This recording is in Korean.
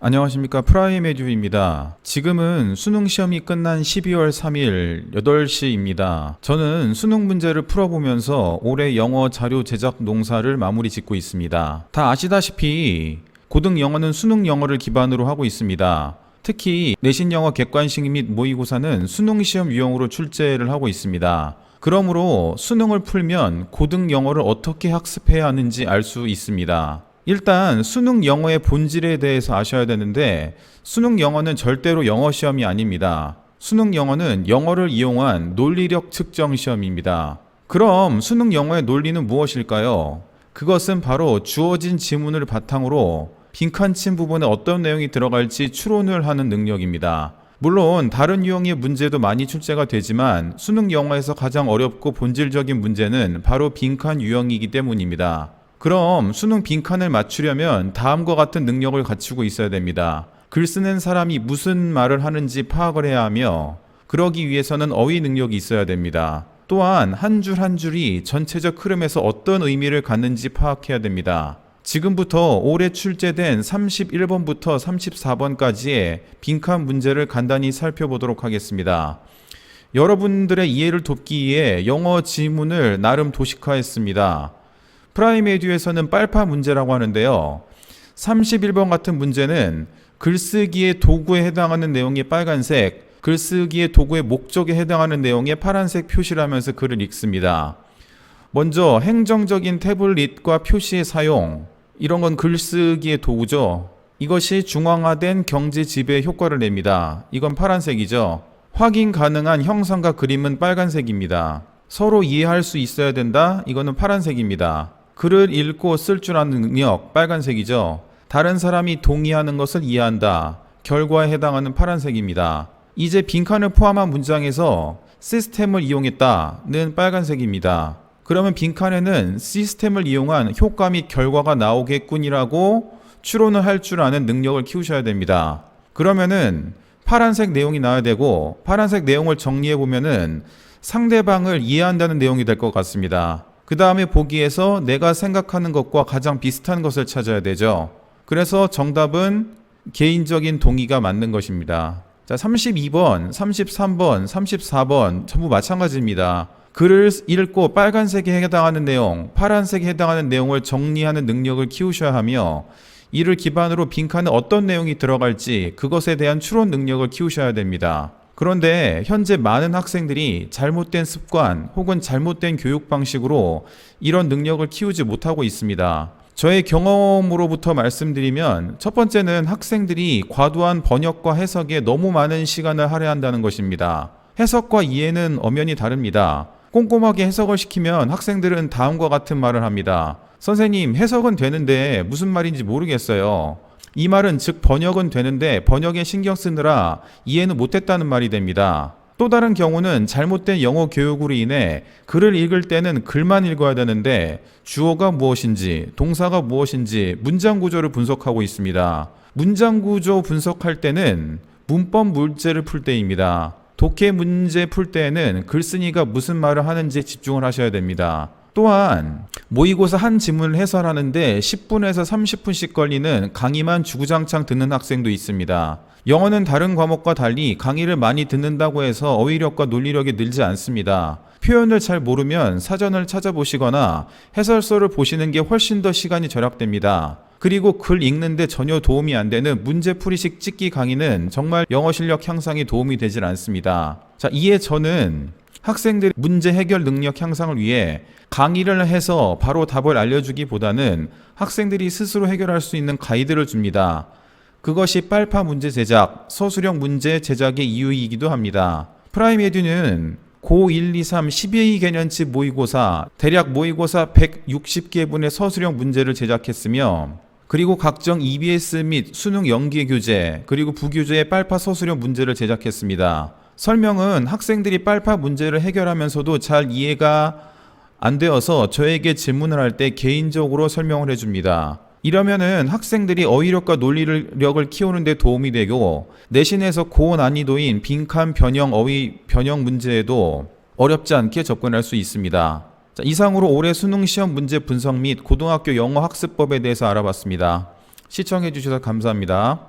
안녕하십니까, 프라임에듀입니다. 지금은 수능 시험이 끝난 12월 3일 8시입니다. 저는 수능 문제를 풀어보면서 올해 영어 자료 제작 농사를 마무리 짓고 있습니다. 다 아시다시피 고등 영어는 수능 영어를 기반으로 하고 있습니다. 특히 내신 영어 객관식 및 모의고사는 수능 시험 유형으로 출제를 하고 있습니다. 그러므로 수능을 풀면 고등 영어를 어떻게 학습해야 하는지 알 수 있습니다. 일단 수능 영어의 본질에 대해서 아셔야 되는데, 수능 영어는 절대로 영어 시험이 아닙니다. 수능 영어는 영어를 이용한 논리력 측정 시험입니다. 그럼 수능 영어의 논리는 무엇일까요? 그것은 바로 주어진 지문을 바탕으로 빈칸 친 부분에 어떤 내용이 들어갈지 추론을 하는 능력입니다. 물론 다른 유형의 문제도 많이 출제가 되지만 수능 영어에서 가장 어렵고 본질적인 문제는 바로 빈칸 유형이기 때문입니다. 그럼 수능 빈칸을 맞추려면 다음과 같은 능력을 갖추고 있어야 됩니다. 글 쓰는 사람이 무슨 말을 하는지 파악을 해야 하며, 그러기 위해서는 어휘 능력이 있어야 됩니다. 또한 한 줄 한 줄이 전체적 흐름에서 어떤 의미를 갖는지 파악해야 됩니다. 지금부터 올해 출제된 31번부터 34번까지의 빈칸 문제를 간단히 살펴보도록 하겠습니다. 여러분들의 이해를 돕기 위해 영어 지문을 나름 도식화했습니다. 프라임에듀에서는 빨파 문제라고 하는데요. 31번 같은 문제는 글쓰기의 도구에 해당하는 내용이 빨간색, 글쓰기의 도구의 목적에 해당하는 내용의 파란색 표시를 하면서 글을 읽습니다. 먼저 행정적인 태블릿과 표시의 사용, 이런 건 글쓰기의 도구죠. 이것이 중앙화된 경제 지배에 효과를 냅니다. 이건 파란색이죠. 확인 가능한 형상과 그림은 빨간색입니다. 서로 이해할 수 있어야 된다. 이거는 파란색입니다. 글을 읽고 쓸 줄 아는 능력, 빨간색이죠. 다른 사람이 동의하는 것을 이해한다. 결과에 해당하는 파란색입니다. 이제 빈칸을 포함한 문장에서 시스템을 이용했다는 빨간색입니다. 그러면 빈칸에는 시스템을 이용한 효과 및 결과가 나오겠군이라고 추론을 할 줄 아는 능력을 키우셔야 됩니다. 그러면은 파란색 내용이 나와야 되고, 파란색 내용을 정리해 보면은 상대방을 이해한다는 내용이 될 것 같습니다. 그 다음에 보기에서 내가 생각하는 것과 가장 비슷한 것을 찾아야 되죠. 그래서 정답은 개인적인 동의가 맞는 것입니다. 자, 32번, 33번, 34번 전부 마찬가지입니다. 글을 읽고 빨간색에 해당하는 내용, 파란색에 해당하는 내용을 정리하는 능력을 키우셔야 하며, 이를 기반으로 빈칸에 어떤 내용이 들어갈지 그것에 대한 추론 능력을 키우셔야 됩니다. 그런데 현재 많은 학생들이 잘못된 습관 혹은 잘못된 교육 방식으로 이런 능력을 키우지 못하고 있습니다. 저의 경험으로부터 말씀드리면, 첫 번째는 학생들이 과도한 번역과 해석에 너무 많은 시간을 할애한다는 것입니다. 해석과 이해는 엄연히 다릅니다. 꼼꼼하게 해석을 시키면 학생들은 다음과 같은 말을 합니다. 선생님, 해석은 되는데 무슨 말인지 모르겠어요. 이 말은 즉 번역은 되는데 번역에 신경 쓰느라 이해는 못했다는 말이 됩니다. 또 다른 경우는 잘못된 영어 교육으로 인해 글을 읽을 때는 글만 읽어야 되는데 주어가 무엇인지, 동사가 무엇인지 문장 구조를 분석하고 있습니다. 문장 구조 분석할 때는 문법 문제를 풀 때입니다. 독해 문제 풀 때에는 글쓴이가 무슨 말을 하는지 집중을 하셔야 됩니다. 또한 모의고사 한 지문을 해설하는데 10분에서 30분씩 걸리는 강의만 주구장창 듣는 학생도 있습니다. 영어는 다른 과목과 달리 강의를 많이 듣는다고 해서 어휘력과 논리력이 늘지 않습니다. 표현을 잘 모르면 사전을 찾아보시거나 해설서를 보시는 게 훨씬 더 시간이 절약됩니다. 그리고 글 읽는데 전혀 도움이 안 되는 문제풀이식 찍기 강의는 정말 영어 실력 향상에 도움이 되질 않습니다. 자, 이에 저는 학생들의 문제 해결 능력 향상을 위해 강의를 해서 바로 답을 알려주기보다는 학생들이 스스로 해결할 수 있는 가이드를 줍니다. 그것이 빨파 문제 제작, 서술형 문제 제작의 이유이기도 합니다. 프라임에듀는 고 1, 2, 3, 12회 개년치 모의고사, 대략 모의고사 160개분의 서술형 문제를 제작했으며, 그리고 각종 EBS 및 수능 연계 교재, 그리고 부교재의 빨파 서술형 문제를 제작했습니다. 설명은 학생들이 빨파 문제를 해결하면서도 잘 이해가 안 되어서 저에게 질문을 할 때 개인적으로 설명을 해줍니다. 이러면은 학생들이 어휘력과 논리력을 키우는 데 도움이 되고, 내신에서 고난이도인 빈칸 변형 어휘 변형 문제에도 어렵지 않게 접근할 수 있습니다. 자, 이상으로 올해 수능 시험 문제 분석 및 고등학교 영어 학습법에 대해서 알아봤습니다. 시청해 주셔서 감사합니다.